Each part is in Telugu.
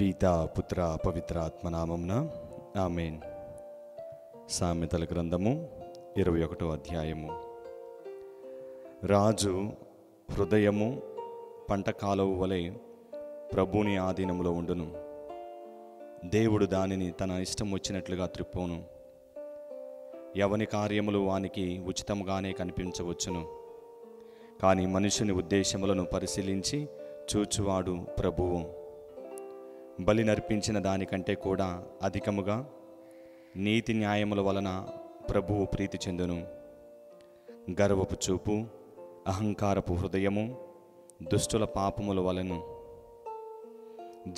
పితా పుత్ర పవిత్ర ఆత్మనామమున ఆమేన్. సామెతల గ్రంథము 21వ అధ్యాయము. రాజు హృదయము పంట కాలువ వలె ప్రభుని ఆధీనములో ఉండును. దేవుడు దానిని తన ఇష్టం వచ్చినట్లుగా త్రిప్పును. ఎవని కార్యములు వానికి ఉచితంగానే కనిపించవచ్చును, కానీ మనుషుని ఉద్దేశములను పరిశీలించి చూచువాడు ప్రభువు. బలి నర్పించిన దానికంటే కూడా అధికముగా నీతి న్యాయముల వలన ప్రభువు ప్రీతి చెందును. గర్వపు చూపు, అహంకారపు హృదయము దుష్టుల పాపముల వలన.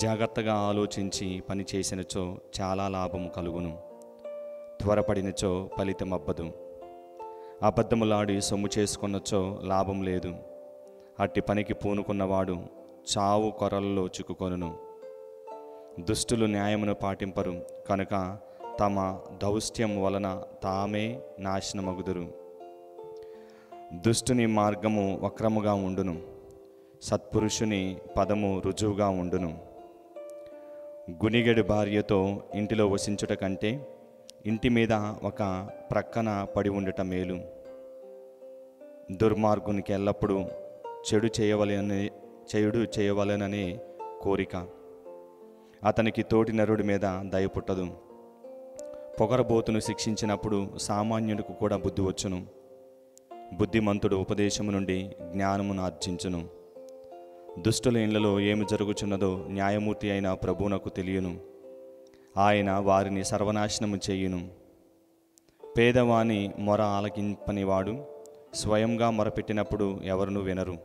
జాగ్రత్తగా ఆలోచించి పని చేసినచో చాలా లాభము కలుగును, త్వరపడినచో ఫలితమబ్బదు. అబద్ధములాడి సొమ్ము చేసుకున్నచో లాభం లేదు. అట్టి పనికి పూనుకున్నవాడు చావు కొరల్లో చిక్కుకొనును. దుష్టులు న్యాయమును పాటింపరు కనుక తమ దౌష్ట్యం వలన తామే నాశనమగుదురు. దుష్టుని మార్గము వక్రముగా ఉండును, సత్పురుషుని పదము రుజువుగా ఉండును. గునిగెడు భార్యతో ఇంటిలో వసించుట కంటే ఇంటి మీద ఒక ప్రక్కన పడి ఉండుట మేలు. దుర్మార్గునికి ఎల్లప్పుడూ చెడు చేయవలెననే కోరిక. అతనికి తోటి నరుడి మీద దయ పుట్టదు. పొగరబోతును శిక్షించినప్పుడు సామాన్యుడికి కూడా బుద్ధి వచ్చును. బుద్ధిమంతుడు ఉపదేశము నుండి జ్ఞానమును ఆర్జించును. దుష్టుల ఇళ్లలో ఏమి జరుగుచున్నదో న్యాయమూర్తి అయిన ప్రభువునకు తెలియను. ఆయన వారిని సర్వనాశనము చేయును. పేదవాని మొర ఆలకింపనివాడు స్వయంగా మొరపెట్టినప్పుడు ఎవరునూ వినరు.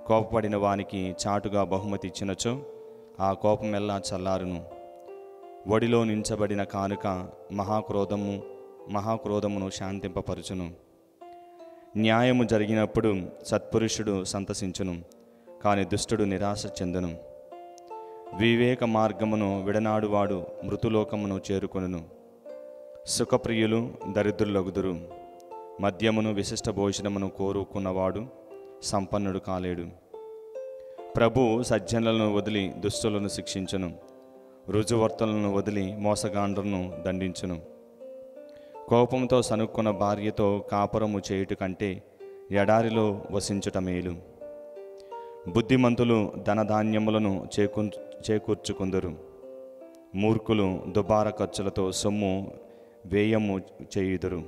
కోపపడిన వానికి చాటుగా బహుమతి ఇచ్చినచో ఆ కోపమెల్లా చల్లారును. ఒడిలో నించబడిన కానుక మహాక్రోధమును శాంతింపపరచును. న్యాయము జరిగినప్పుడు సత్పురుషుడు సంతసించును, కాని దుష్టుడు నిరాశ చెందును. వివేక మార్గమును విడనాడువాడు మృతులోకమును చేరుకొనును. సుఖప్రియులు దరిద్రులగుదురు. మద్యమును విశిష్ట భోజనమును కోరుకున్నవాడు సంపన్నుడు కాలేడు. ప్రభు సజ్జనులను వదిలి దుష్టులను శిక్షించును. రుజువర్తలను వదిలి మోసగాండ్రులను దండించును. కోపంతో సనుక్కున్న భార్యతో కాపురము చేయుట కంటే ఎడారిలో వసించుట మేలు. బుద్ధిమంతులు ధనధాన్యములను చేకూర్చుకుందరు. మూర్ఖులు దుబార ఖర్చులతో సొమ్ము వ్యయము చేయుదురు.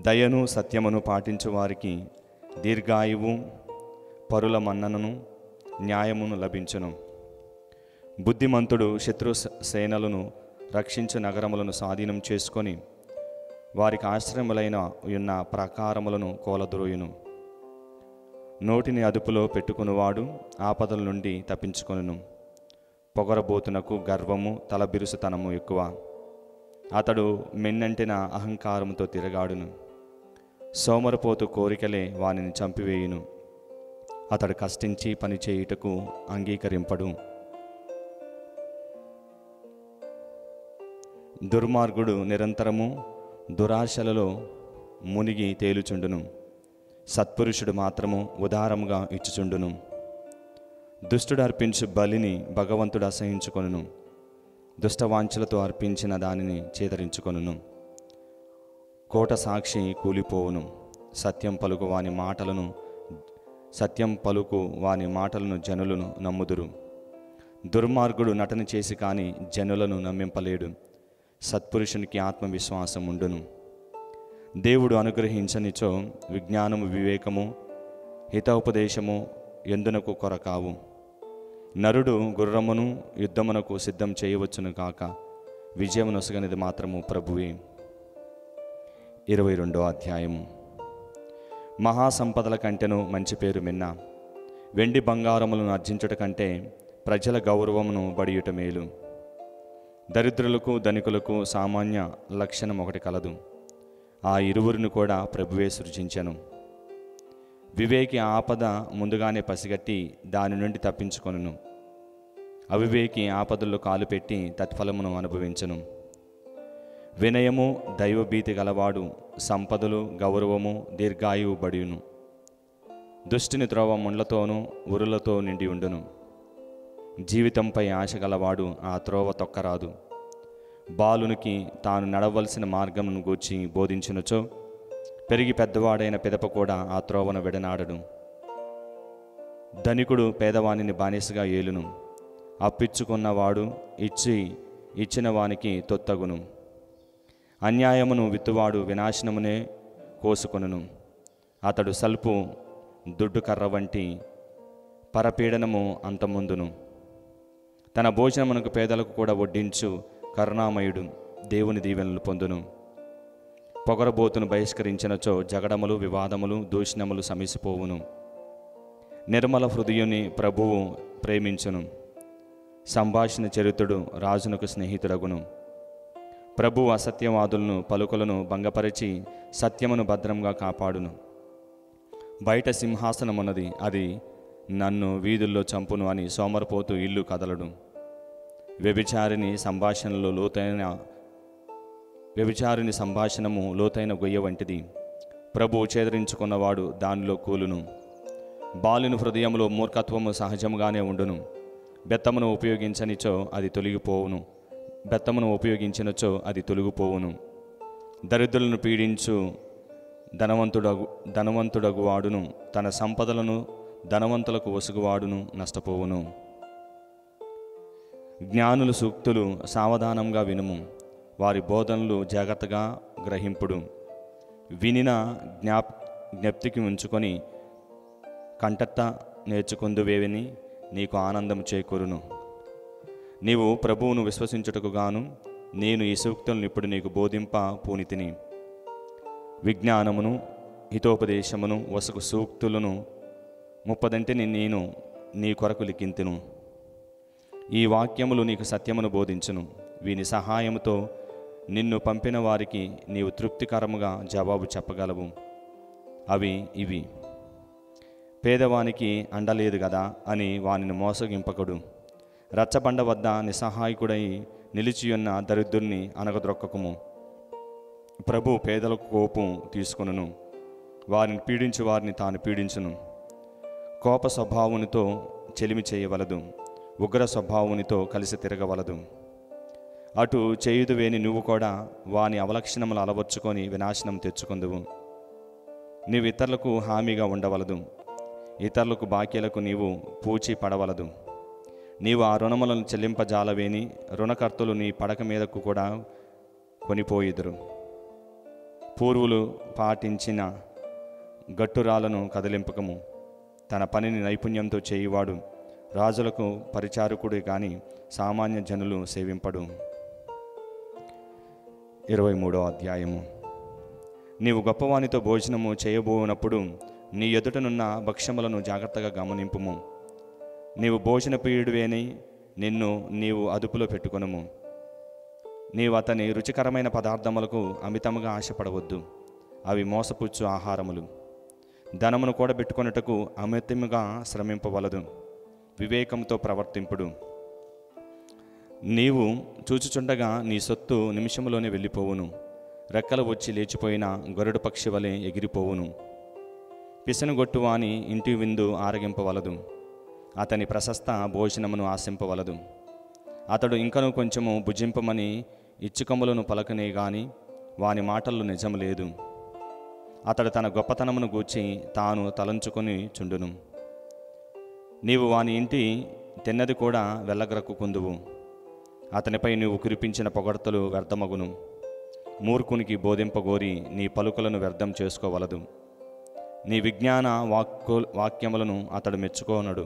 దయను సత్యమును పాటించు వారికి దీర్ఘాయువు, పరుల మన్ననను, న్యాయమును లభించును. బుద్ధిమంతుడు శత్రు సేనలను రక్షించు నగరములను స్వాధీనం చేసుకొని వారికి ఆశ్రయములైన ఉన్న ప్రాకారములను కోలద్రోయును. నోటిని అదుపులో పెట్టుకునివాడు ఆపదల నుండి తప్పించుకొనును. పొగరబోతునకు గర్వము, తలబిరుసుతనము ఎక్కువ. అతడు మెన్నంటిన అహంకారముతో తిరగాడును. సోమరపోతు కోరికలే వానిని చంపివేయును. అతడు కష్టించి పని చేయుటకు అంగీకరింపడు. దుర్మార్గుడు నిరంతరము దురాశలలో మునిగి తేలుచుండును. సత్పురుషుడు మాత్రము ఉదారముగా ఇచ్చుచుండును. దుష్టుడు అర్పించు బలిని భగవంతుడు అసహించుకొనును. దుష్టవాంఛలతో అర్పించిన దానిని చేదరించుకొనును. కోట సాక్షి కూలిపోవును. సత్యం పలుకు వాని మాటలను జనులను నమ్ముదురు. దుర్మార్గుడు నటన చేసి కాని జనులను నమ్మింపలేడు. సత్పురుషునికి ఆత్మవిశ్వాసం ఉండును. దేవుడు అనుగ్రహించనిచో విజ్ఞానము, వివేకము, హితోపదేశము ఎందునకు కొరకావు. నరుడు గుర్రమును యుద్ధమునకు సిద్ధం చేయవచ్చును కాక విజయమునొసగనిది మాత్రము ప్రభువే. 22వ అధ్యాయము. మహాసంపదల కంటెను మంచి పేరు మిన్న. వెండి బంగారములను అర్జించుట కంటే ప్రజల గౌరవమును బడియుట మేలు. దరిద్రులకు ధనికులకు సామాన్య లక్షణం ఒకటి కలదు. ఆ ఇరువురిని కూడా ప్రభువే సృజించెను. వివేకి ఆపద ముందుగానే పసిగట్టి దాని నుండి తప్పించుకొనును. అవివేకి ఆపదల్లో కాలు పెట్టి తత్ఫలమును అనుభవించును. వినయము, దైవభీతి గలవాడు సంపదలు, గౌరవము, దీర్ఘాయువు బడియును. దుష్టుని త్రోవ ముండ్లతోనూ ఉరులతో నిండి ఉండును. జీవితంపై ఆశ గలవాడు ఆ త్రోవ తొక్కరాదు. బాలునికి తాను నడవలసిన మార్గమును గూర్చి బోధించినచో పెరిగి పెద్దవాడైన పిదప కూడా ఆ త్రోవను విడనాడడు. ధనికుడు పేదవానిని బానిసగా ఏలును, అప్పిచ్చుకున్నవాడు ఇచ్చిన వానికి తొత్తగును. అన్యాయమును విత్తువాడు వినాశనమునే కోసుకొనును. అతడు సల్పు దుడ్డు కర్ర వంటి పరపీడనము అంతముందును. తన భోజనమునకు పేదలకు కూడా వడ్డించు కరుణామయుడు దేవుని దీవెనలు పొందును. పొగరబోతును బహిష్కరించినచో జగడములు, వివాదములు, దూషణములు సమసిపోవును. నిర్మల హృదయుని ప్రభువు ప్రేమించును. సంభాషణ చరిత్రుడు రాజునకు స్నేహితుడగును. ప్రభువు అసత్యవాదులను పలుకులను భంగపరిచి సత్యమును భద్రంగా కాపాడును. బయట సింహాసనమున్నది, అది నన్ను వీధుల్లో చంపును అని సోమరపోతూ ఇల్లు కదలడు. వ్యభిచారిని సంభాషణము లోతైన గొయ్య వంటిది. ప్రభువు చేదరించుకున్నవాడు దానిలో కూలును. బాలుని హృదయంలో మూర్ఖత్వము సహజముగానే ఉండును. బెత్తమును ఉపయోగించినచో అది తొలగిపోవును. దరిద్రులను పీడించు ధనవంతుడగు వాడును తన సంపదలను ధనవంతులకు వసుగువాడును నష్టపోవును. జ్ఞానుల సూక్తులు సావధానంగా వినుము, వారి బోధనలు జాగ్రత్తగా గ్రహింపుడు. వినిన జ్ఞప్తికి ఉంచుకొని కంటట్ట నేర్చుకుందువేవిని నీకు ఆనందం చేకూరును. నీవు ప్రభువును విశ్వసించుటకు గాను నేను ఈ సూక్తులను ఇప్పుడు నీకు బోధింప పూనితిని. విజ్ఞానమును హితోపదేశమును వసకు సూక్తులను 30 నేను నీ కొరకు లిఖింతును. ఈ వాక్యములు నీకు సత్యమును బోధించును. వీని సహాయముతో నిన్ను పంపిన వారికి నీవు తృప్తికరముగా జవాబు చెప్పగలవు. అవి ఇవి: పేదవానికి అండలేదు గదా అని వానిని మోసగింపకుడు. రచ్చబండ వద్ద నిస్సహాయకుడై నిలిచియున్న దరిద్రుని అనగద్రొక్కకుము. ప్రభు పేదలకు కోపం తీసుకొనును, వారిని పీడించు వారిని తాను పీడించును. కోప స్వభావునితో చెలిమి చేయవలదు, ఉగ్ర స్వభావునితో కలిసి తిరగవలదు. అటు చేయుదువేని నువ్వు కూడా వాని అవలక్షణములు అలవర్చుకొని వినాశనం తెచ్చుకుందువు. నీవు ఇతరులకు హామీగా ఉండవలదు, ఇతరులకు బాకీలకు నీవు పూచి పడవలదు. నీవు ఆ రుణములను చెల్లింపజాలవేని రుణకర్తలు నీ పడక మీదకు కూడా కొనిపోయిదురు. పూర్వులు పాటించిన గట్టురాలను కదిలింపకము. తన పనిని నైపుణ్యంతో చేయువాడు రాజులకు పరిచారకుడే గాని సామాన్య జనులు సేవింపడు. 23వ అధ్యాయము. నీవు గొప్పవానితో భోజనము చేయబోనప్పుడు నీ ఎదుటనున్న భక్ష్యములను జాగ్రత్తగా గమనింపుము. నీవు భోజన ప్రియుడివేని నీవు అదుపులో పెట్టుకొనుము. నీవు అతని రుచికరమైన పదార్థములకు అమితముగా ఆశపడవద్దు, అవి మోసపుచ్చు ఆహారములు. ధనమును కూడబెట్టుకొనుటకు అమితముగా శ్రమింపవలదు, వివేకంతో ప్రవర్తింపుడు. నీవు చూచుచుండగా నీ సొత్తు నిమిషములోనే వెళ్ళిపోవును. రెక్కలు వచ్చి లేచిపోయిన గరుడు పక్షి వలె ఎగిరిపోవును. పిసనుగొట్టువాని ఇంటి విందు ఆరగింపవలదు, అతని ప్రశస్త భోజనమును ఆశింపవలదు. అతడు ఇంకనూ కొంచెము భుజింపమని ఇచ్చుకములను పలకనే గాని వాని మాటల్లో నిజం లేదు. అతడు తన గొప్పతనమును గూర్చి తాను తలంచుకొని చుండును. నీవు వాని ఇంటి తిన్నది కూడా వెళ్ళగ్రక్కుకుందువు. అతనిపై నీవు కురిపించిన పొగడ్తలు వ్యర్థమగును. మూర్ఖునికి బోధింపగోరి నీ పలుకులను వ్యర్థం చేసుకోవలదు. నీ విజ్ఞాన వాక్యములను అతడు మెచ్చుకోనడు.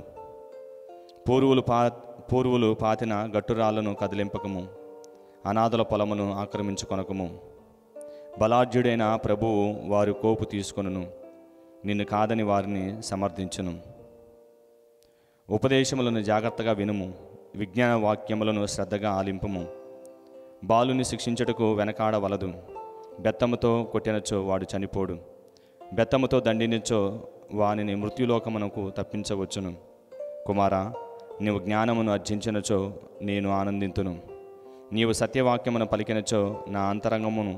పూర్వులు పాతిన గట్టురాళ్లను కదిలింపకము, అనాథల పొలమును ఆక్రమించుకొనకము. బలాఢ్యుడైన ప్రభువు వారి కోపు తీసుకొనును, నిన్ను కాదని వారిని సమర్థించును. ఉపదేశములను జాగ్రత్తగా వినుము, విజ్ఞాన వాక్యములను శ్రద్ధగా ఆలింపుము. బాలుని శిక్షించుటకు వెనకాడవలదు. బెత్తముతో కొట్టినచో వాడు చనిపోడు, బెత్తముతో దండినచో వానిని మృత్యులోకమునకు తప్పించవచ్చును. కుమారా, నీవు జ్ఞానమును అర్జించినచో నేను ఆనందింతును. నీవు సత్యవాక్యమును పలికినచో నా అంతరంగమును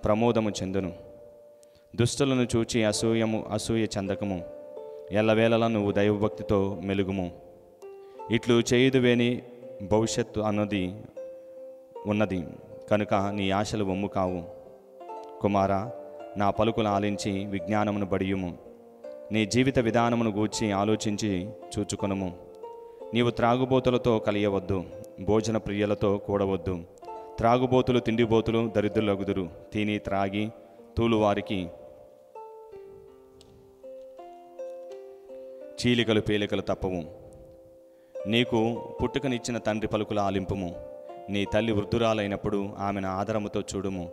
ప్రమోదము చెందును. దుష్టులను చూచి అసూయ చెందకము. ఎల్లవేళలా నువ్వు దైవభక్తితో మెలుగుము. ఇట్లు చేయుదువేని భవిష్యత్తు అన్నది ఉన్నది కనుక నీ ఆశలు వమ్ము కావు. కుమారా, నా పలుకులు ఆలించి విజ్ఞానమును బడియుము. నీ జీవిత విధానమును గూర్చి ఆలోచించి చూచుకొనుము. నీవు త్రాగుబోతులతో కలియవద్దు, భోజన ప్రియులతో కూడవద్దు. త్రాగుబోతులు తిండిబోతులు దరిద్రులగుదురు. తిని త్రాగి తూలు వారికి చీలికలు పేలికలు తప్పవు. నీకు పుట్టుకనిచ్చిన తండ్రి పలుకుల ఆలింపుము. నీ తల్లి వృద్ధురాలైనప్పుడు ఆమెను ఆదరముతో చూడుము.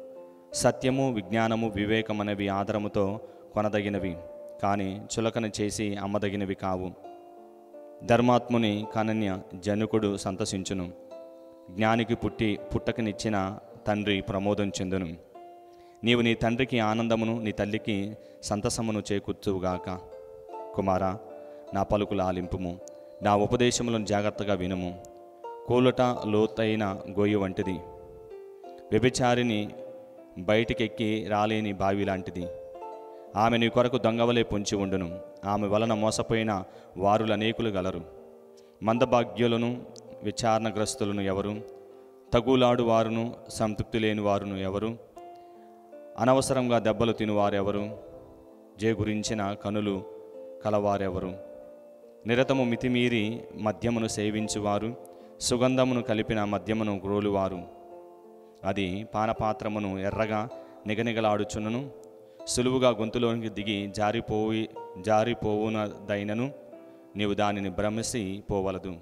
సత్యము, విజ్ఞానము, వివేకమనేవి ఆదరముతో కొనదగినవి, కానీ చులకన చేసి అమ్మదగినవి కావు. ధర్మాత్ముని కనన్య జనకుడు సంతసించును. జ్ఞానికి పుట్టకనిచ్చిన తండ్రి ప్రమోదం చెందును. నీవు నీ తండ్రికి ఆనందమును, నీ తల్లికి సంతసమును చేకూర్చువుగాక. కుమారా, నా పలుకుల ఆలింపుము. నా ఉపదేశములను జాగ్రత్తగా వినుము. కూలట లోతైన గొయ్యి వంటిది, వ్యభిచారిని బయటికెక్కి రాలేని బావి లాంటిది. ఆమె నీ కొరకు దొంగవలే పొంచి ఉండును. ఆమె వలన మోసపోయిన వారులు అనేకులు గలరు. మందభాగ్యులను, విచారణగ్రస్తులను ఎవరు? తగులాడు వారును, సంతృప్తి లేని వారును ఎవరు? అనవసరంగా దెబ్బలు తినువారెవరు? గురించిన కనులు కలవారెవరు? నిరతము మితిమీరి మద్యమును సేవించువారు, సుగంధమును కలిపిన మద్యమును గ్రోలువారు. అది పానపాత్రమును ఎర్రగా నిగనిగలాడుచున్నను, సులువుగా గొంతులోనికి దిగి జారిపోవునదైనను నీవు దానిని భ్రమిసి పోవలదు.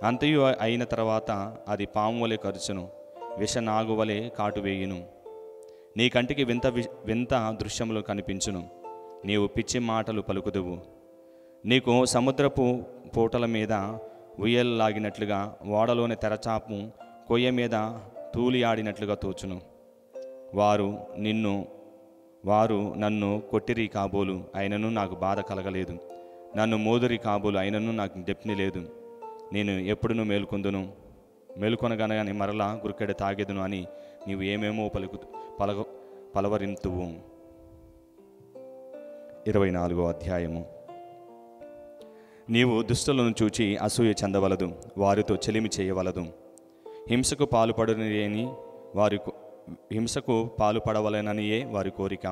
అంతయు అయిన తర్వాత అది పాము వలె కరుచును, విషనాగు వలె కాటువేయును. నీ కంటికి వింత దృశ్యములు కనిపించును. నీవు పిచ్చి మాటలు పలుకుదువు. నీకు సముద్రపు పూటల మీద ఉయ్యల్లాగినట్లుగా, ఓడలోని తెరచాపు కొయ్య మీద తూలి ఆడినట్లుగా తోచును. వారు నన్ను కొట్టిరి కాబోలు, అయినను నాకు బాధ కలగలేదు. నన్ను మోదురి కాబోలు, అయినను నాకు దెప్ని లేదు. నేను ఎప్పుడునూ మేలుకొనగానే మరలా గురికెడ తాగెదును అని నీవు ఏమేమో పలవరింతువు. 24వ అధ్యాయము. నీవు దుష్టులను చూచి అసూయ చెందవలదు, వారితో చెలిమి చేయవలదు. హింసకు పాలుపడవలెననియే వారి కోరిక.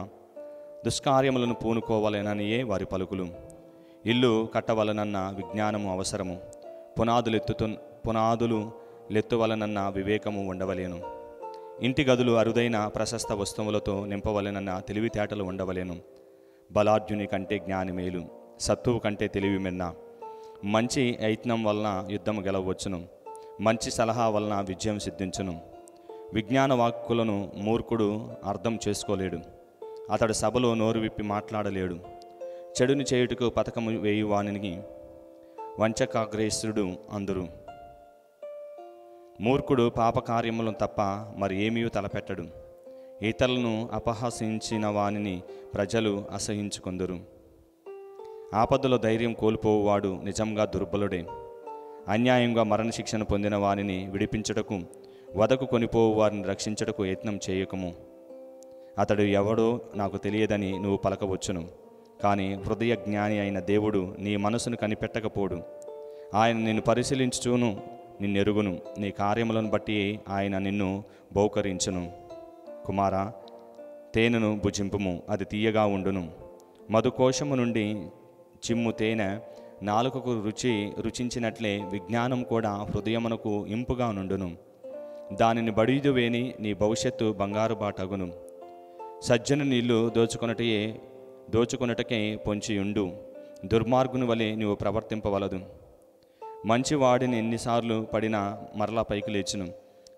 దుష్కార్యములను పూనుకోవలెననియే వారి పలుకులు. ఇల్లు కట్టవలనన్న విజ్ఞానము అవసరము. పునాదులు లెత్తువలనన్న వివేకము ఉండవలేను. ఇంటి గదులు అరుదైన ప్రశస్త వస్తువులతో నింపవలెనన్న తెలివితేటలు ఉండవలేను. బలార్జుని కంటే జ్ఞాని మేలు, సత్తువు కంటే తెలివి మిన్న. మంచి యత్నం వలన యుద్ధం గెలవచ్చును, మంచి సలహా వలన విజయం సిద్ధించును. విజ్ఞాన వాక్కులను మూర్ఖుడు అర్థం చేసుకోలేడు, అతడు సభలో నోరు విప్పి మాట్లాడలేడు. చెడుని చేయుటకు పథకము వేయువానికి వంచకాగ్రేసుడు అందురు. మూర్ఖుడు పాపకార్యములను తప్ప మరి ఏమీ తలపెట్టడు. ఇతరులను అపహసించిన వానిని ప్రజలు అసహించుకొందురు. ఆపదలో ధైర్యం కోల్పోవాడు నిజంగా దుర్బలుడే. అన్యాయంగా మరణశిక్షను పొందిన వారిని విడిపించుటకు, వదకు కొనిపోవు వారిని రక్షించుటకు యత్నం చేయకము. అతడు ఎవడో నాకు తెలియదని నువ్వు పలకవచ్చును, కానీ హృదయ జ్ఞాని అయిన దేవుడు నీ మనసును కనిపెట్టకపోడు. ఆయన నిన్ను పరిశీలించుచూను, నిన్నెరుగును. నీ కార్యములను బట్టి ఆయన నిన్ను బహుకరించును. కుమారా, తేనెను భుజింపుము, అది తీయగా ఉండును. మధుకోశము నుండి చిమ్ము తేనె నాలుకకు రుచించినట్లే విజ్ఞానం కూడా హృదయమునకు ఇంపుగా నుండును. దానిని బడిదువేని నీ భవిష్యత్తు బంగారు బాటగును. సజ్జను నీళ్లు దోచుకొనుటకే పొంచియుండు. దుర్మార్గుని వలె నీవు ప్రవర్తింపవలదు. మంచివాడిని ఎన్నిసార్లు పడినా మరలా పైకి లేచును,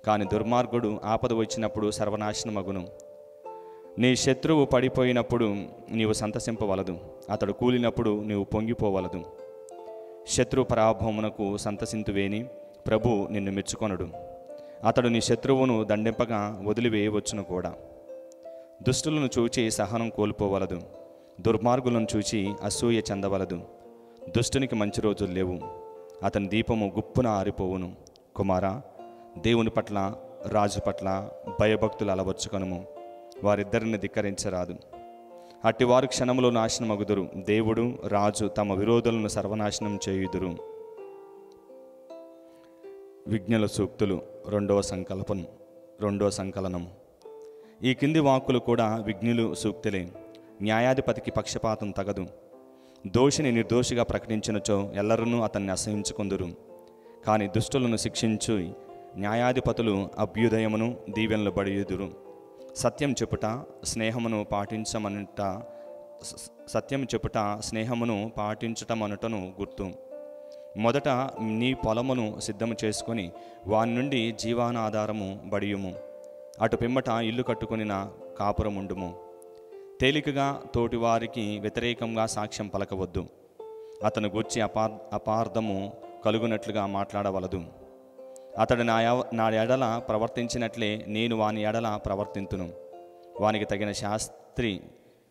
కానీ దుర్మార్గుడు ఆపద వచ్చినప్పుడు సర్వనాశనమగును. నీ శత్రువు పడిపోయినప్పుడు నీవు సంతసింపవలదు, అతడు కూలినప్పుడు నీవు పొంగిపోవలదు. శత్రు పరాభవమునకు సంతసింతువేని ప్రభు నిన్ను మెచ్చుకొనడు. అతడు నీ శత్రువును దండింపగా వదిలివేయవచ్చును కూడా. దుష్టులను చూచి సహనం కోల్పోవలదు, దుర్మార్గులను చూచి అసూయ చెందవలదు. దుష్టునికి మంచి రోజులు లేవు, అతని దీపము గుప్పున ఆరిపోవును. కుమారా, దేవుని పట్ల రాజు పట్ల భయభక్తులు అలవర్చుకొనుము. వారిద్దరిని ధిక్కరించరాదు, అట్టివారు క్షణములో నాశనమగుదురు. దేవుడు రాజు తమ విరోధులను సర్వనాశనం చేయుదురు. విజ్ఞుల సూక్తులు రెండవ సంకలనం. ఈ కింది వాక్కులు కూడా విజ్ఞులు సూక్తులే. న్యాయాధిపతికి పక్షపాతం తగదు. దోషిని నిర్దోషిగా ప్రకటించినచో ఎల్లరూ అతన్ని అసహించుకొందురు. కానీ దుష్టులను శిక్షించు న్యాయాధిపతులు అభ్యుదయమును దీవెనలు బడియుదురు. సత్యం చెప్పుట స్నేహమును పాటించటమనుటను గుర్తు. మొదట నీ పొలమును సిద్ధము చేసుకొని వాని నుండి జీవనాధారము బడియుము. అటు పిమ్మట ఇల్లు కట్టుకొనిన కాపురముండుము. తేలికగా తోటివారికి వ్యతిరేకంగా సాక్ష్యం పలకవద్దు. అతను గూర్చి అపార్థము కలుగునట్లుగా మాట్లాడవలదు. అతడు నా ఎడల ప్రవర్తించినట్లే నేను వాని ఎడల ప్రవర్తింతును. వానికి తగిన శాస్త్రి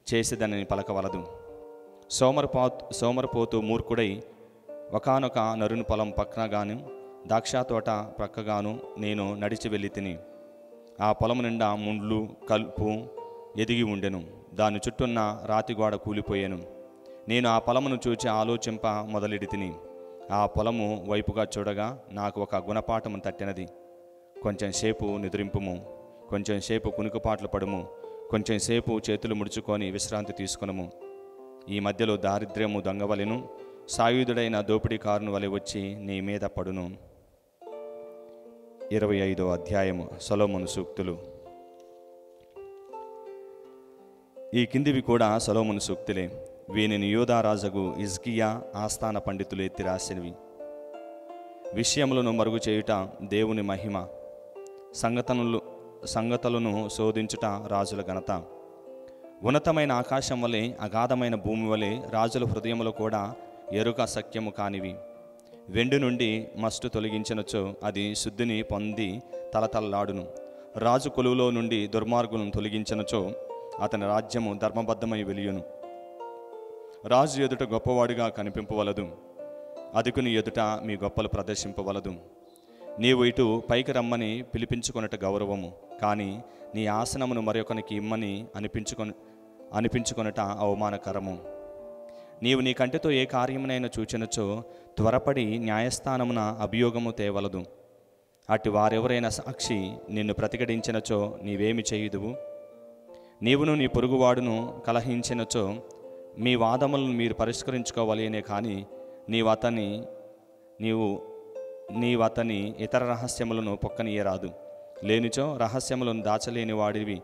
చేసేదని పలకవలదు. సోమరపోతు మూర్ఖుడై ఒకానొక నరుని పొలం పక్కనగాను ద్రాక్షతోట ప్రక్కగాను నేను నడిచి వెళ్ళి తిని, ఆ పొలం నిండా ముండ్లు కలుపు ఎదిగి ఉండెను. దాని చుట్టూన్న రాతిగోడ కూలిపోయాను. నేను ఆ పొలమును చూచి ఆలోచింప మొదలెడి తిని, ఆ పొలము వైపుగా చూడగా నాకు ఒక గుణపాఠము తట్టినది. కొంచెం సేపు నిద్రింపుము, కొంచెం సేపు కునుకుపాట్లు పడుము, కొంచెం సేపు చేతులు ముడుచుకొని విశ్రాంతి తీసుకునము. ఈ మధ్యలో దారిద్ర్యము దొంగవలెను, సాయుధుడైన దోపిడీకారుని వలె వచ్చి నీ మీద పడును. 25వ అధ్యాయము సొలొమోను సూక్తులు. ఈ కిందివి కూడా సొలొమోను సూక్తులే. వీనిని యూదారాజగు హిజ్కియా ఆస్థాన పండితులు ఎత్తి రాసినవి. విషయములను మరుగు చేయుట దేవుని మహిమ, సంగతులను శోధించుట రాజుల ఘనత. ఉన్నతమైన ఆకాశం వలె అగాధమైన భూమి వలె రాజుల హృదయములు కూడా ఎరుక సఖ్యము కానివి. వెండి నుండి మస్టు తొలగించినచో అది శుద్ధిని పొంది తలతల్లాడును. రాజు కొలువులో నుండి దుర్మార్గులను తొలగించినచో అతని రాజ్యము ధర్మబద్ధమై వెలియును. రాజు ఎదుట గొప్పవాడిగా కనిపింపవలదు, అధికుని ఎదుట మీ గొప్పలు ప్రదర్శింపవలదు. నీవు ఇటు పైకి రమ్మని పిలిపించుకొనట గౌరవము, కానీ నీ ఆసనమును మరొకనికి ఇమ్మని అనిపించుకొనట అవమానకరము. నీవు నీ కంటితో ఏ కార్యమునైనా చూచినచో త్వరపడి న్యాయస్థానమున అభియోగము తేవలదు. అటు వారెవరైనా సాక్షి నిన్ను ప్రతిఘటించినచో నీవేమి చేయుదువు? నీవును నీ పొరుగువాడును కలహించినచో మీ వాదములను మీరు పరిష్కరించుకోవాలనే కానీ నీవు అతని ఇతర రహస్యములను పొక్కనీయరాదు. లేనిచో రహస్యములను దాచలేని వాడివి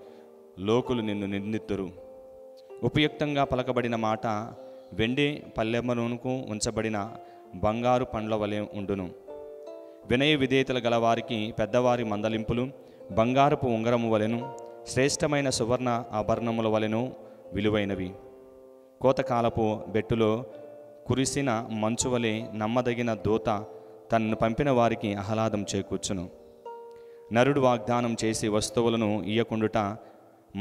లోకులు నిన్ను నిందిద్దురు. ఉపయుక్తంగా పలకబడిన మాట వెండి పల్లెమునకు ఉంచబడిన బంగారు పండ్ల వలె ఉండును. వినయ విధేయతలు గలవారికి పెద్దవారి మందలింపులు బంగారపు ఉంగరము వలెను, శ్రేష్టమైన సువర్ణ ఆభరణముల వలెను విలువైనవి. కోతకాలపు బెట్టులో కురిసిన మంచు వలె నమ్మదగిన దూత తనను పంపిన వారికి ఆహ్లాదం చేకూర్చును. నరుడు వాగ్దానం చేసి వస్తువులను ఇయ్యకుండుట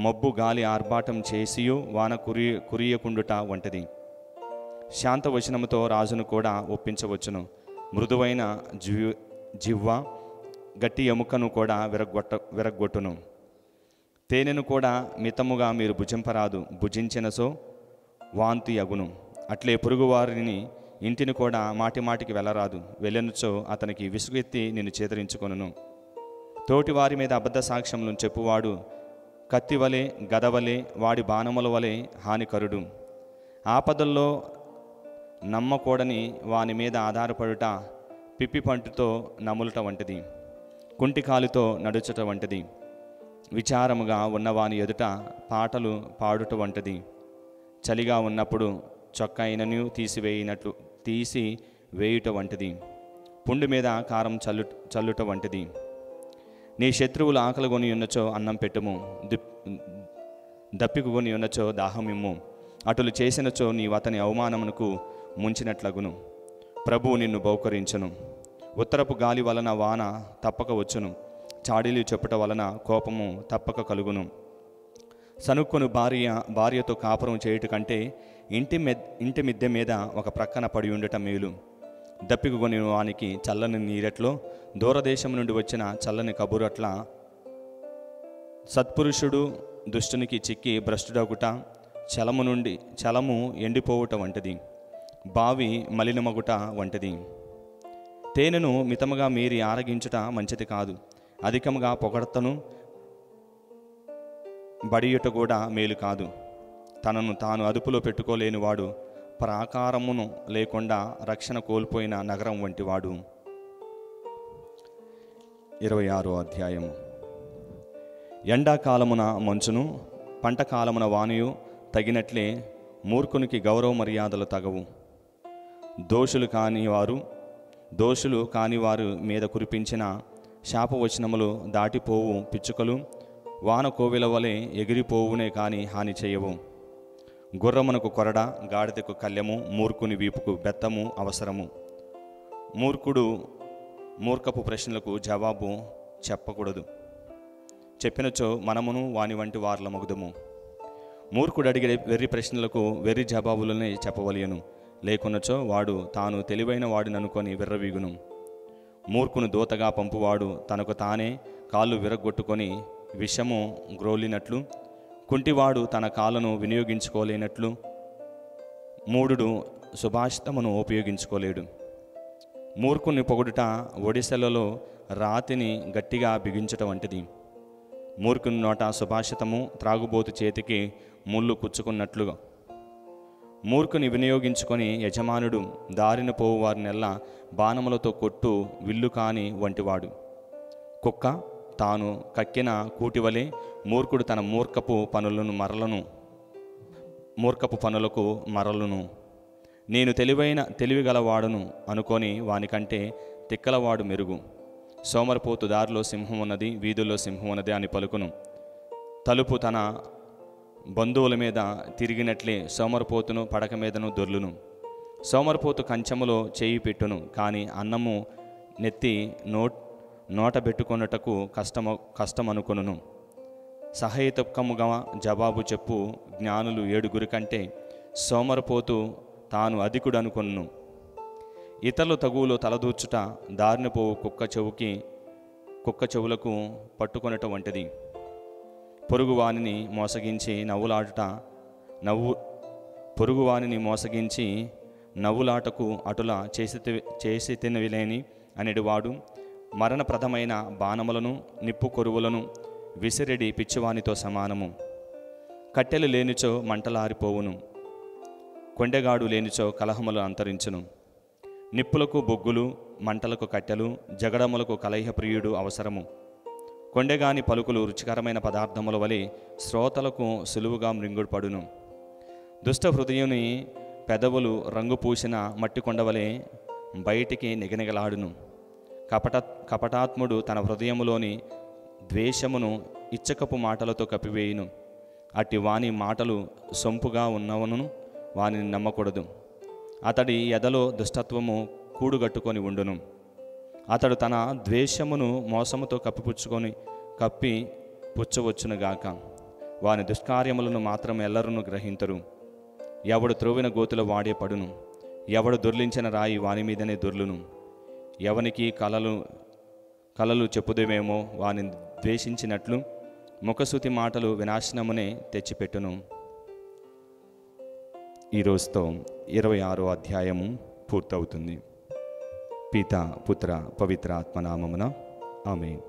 మబ్బు గాలి ఆర్భాటం చేసియు వాన కురియకుండుట వంటిది. శాంతవచనముతో రాజును కూడా ఒప్పించవచ్చును. మృదువైన జివ్వ గట్టి ఎముకను కూడా విరగ్గొట్టును. తేనెను కూడా మితముగా మీరు భుజింపరాదు, భుజించినసో వాంతి అగును. అట్లే పొరుగువారిని ఇంటిని కూడా మాటిమాటికి వెళ్ళరాదు, వెళ్ళనుచో అతనికి విసుగెత్తి నిన్ను చేదరించుకొనును. తోటివారి మీద అబద్ధ సాక్ష్యములను చెప్పువాడు కత్తివలే గదవలే వాడి బాణముల వలె హానికరుడు. ఆపదల్లో నమ్మకూడని వాని మీద ఆధారపడుట పిప్పి పంటుతో నములుట వంటిది, కుంటికాలుతో నడుచుట వంటిది. విచారముగా ఉన్నవాని ఎదుట పాటలు పాడుట వంటిది. చలిగా ఉన్నప్పుడు చొక్కాయినను తీసి వేయుట వంటిది. పుండు మీద కారం చల్లుట వంటిది. నీ శత్రువులు ఆకలిగొని ఉన్నచో అన్నం పెట్టుము, దప్పికొని ఉన్నచో దాహమిమ్ము. అటులు చేసినచో నీవు అతని అవమానమునకు ముంచినట్లగును. ప్రభువు నిన్ను బహుకరించును. ఉత్తరపు గాలి వలన వాన తప్పక వచ్చును, చాడీలు చెప్పుట వలన కోపము తప్పక కలుగును. సనుక్కును భార్యతో కాపురం చేయుట కంటే ఇంటి మిద్దె మీద ఒక ప్రక్కన పడి ఉండటం మేలు. దప్పికొని వానికి చల్లని నీరెట్లో దూరదేశం నుండి వచ్చిన చల్లని కబురట్లా సత్పురుషుడు దుష్టునికి చిక్కి భ్రష్టుడగుట చలము ఎండిపోవుట వంటిది, బావి మలినమగుట వంటిది. తేనెను మితముగా మీరి ఆరగించుట మంచిది కాదు. అధికముగా పొగడ్తను బడియుట కూడా మేలు కాదు. తనను తాను అదుపులో పెట్టుకోలేనివాడు ప్రాకారమును లేకుండా రక్షణ కోల్పోయిన నగరం వంటివాడు. 26వ అధ్యాయము. ఎండాకాలమున మంచును పంటకాలమున వానయు తగినట్లే మూర్ఖునికి గౌరవ మర్యాదలు తగవు. దోషులు కానివారు మీద కురిపించిన శాపవచనములు దాటిపోవు. పిచ్చుకలు వాన కోవెల వలె ఎగిరిపోవునే కాని హాని చేయవు. గుర్రమునకు కొరడ, గాడిదకు కళ్యము, మూర్ఖుని వీపుకు బెత్తము అవసరము. మూర్ఖపు ప్రశ్నలకు జవాబు చెప్పకూడదు. చెప్పినచో మనమును వాని వంటి వార్ల మగుదము. మూర్ఖుడు అడిగే వెర్రి ప్రశ్నలకు వెర్రి జవాబులనే చెప్పవలయను. లేకున్నచో వాడు తాను తెలివైన వాడిననుకొని విర్రవీగును. మూర్ఖును దూతగా పంపువాడు తనకు తానే కాళ్ళు విరగొట్టుకొని విషము గ్రోలినట్లు, కుంటివాడు తన కాళ్ళను వినియోగించుకోలేనట్లు మూఢుడు సుభాషితమును ఉపయోగించుకోలేడు. మూర్ఖుని పొగుడుట ఒడిసెలలో రాతిని గట్టిగా బిగించటం వంటిది. మూర్ఖుని నోట సుభాషితము త్రాగుబోతు చేతికి ముళ్ళు కుచ్చుకున్నట్లుగా. మూర్ఖుని వినియోగించుకొని యజమానుడు దారిన పోవు వారినెల్లా బాణములతో కొట్టు విల్లు కాని వంటివాడు. కుక్క తాను కక్కిన కూటివలే మూర్ఖుడు తన మూర్ఖపు పనులకు మరలును. నేను తెలివిగలవాడును అనుకొని వానికంటే తిక్కలవాడు మెరుగు. సోమరిపోతు దారిలో సింహం ఉన్నది, వీధుల్లో సింహం ఉన్నది అని పలుకును. తలుపు తన బంధువుల మీద తిరిగినట్లే సోమరిపోతును పడక మీదను దొర్లును. సోమరిపోతు కంచములో చేయి పెట్టును, కానీ అన్నము నెత్తి నోట పెట్టుకొనుటకు కష్టమనుకొనును. సహేతుకముగా జవాబు చెప్పు జ్ఞానులు 7 కంటే సోమరిపోతు తాను అధికుడు అనుకొను. ఇతరుల తగువులో తలదూర్చుట దారిన పోవు కుక్క చెవులకు పట్టుకొనట వంటిది. పొరుగువానిని మోసగించి నవ్వులాటకు అటులా చేసి తినవిలేని అనేటివాడు మరణప్రదమైన బాణములను నిప్పు కొరువులను విసిరెడి పిచ్చివానితో సమానము. కట్టెలు లేనిచో మంటలారిపోవును, కొండెగాడు లేనిచో కలహములు అంతరించును. నిప్పులకు బొగ్గులు, మంటలకు కట్టెలు, జగడములకు కలహప్రియుడు అవసరము. కొండెగాని పలుకులు రుచికరమైన పదార్థముల వలె శ్రోతలకు సులువుగా మృంగుపడును. దుష్ట హృదయుని పెదవులు రంగు పూసిన మట్టి కొండవలే బయటికి నిగనిగలాడును. కపటాత్ముడు తన హృదయములోని ద్వేషమును ఇచ్చకపు మాటలతో కప్పివేయును. అట్టి వాని మాటలు సొంపుగా ఉన్నవను వానిని నమ్మకూడదు. అతడి ఎదలో దుష్టత్వము కూడుగట్టుకొని ఉండును. అతడు తన ద్వేషమును మోసముతో కప్పి పుచ్చవచ్చునుగాక. వాని దుష్కార్యములను మాత్రం ఎల్లరును గ్రహింతరు. ఎవడు త్రోవిన గోతుల వాడే పడును, ఎవడు దొర్లించిన రాయి వాని మీదనే దొర్లును. ఎవనికి కలలు చెప్పుదేమేమో వాని ద్వేషించినట్లు ముఖశుతి మాటలు వినాశనమునే తెచ్చిపెట్టును. ఈరోజుతో 26వ అధ్యాయము పూర్తవుతుంది. పిత పుత్ర పవిత్ర ఆత్మనామమున ఆమేన్.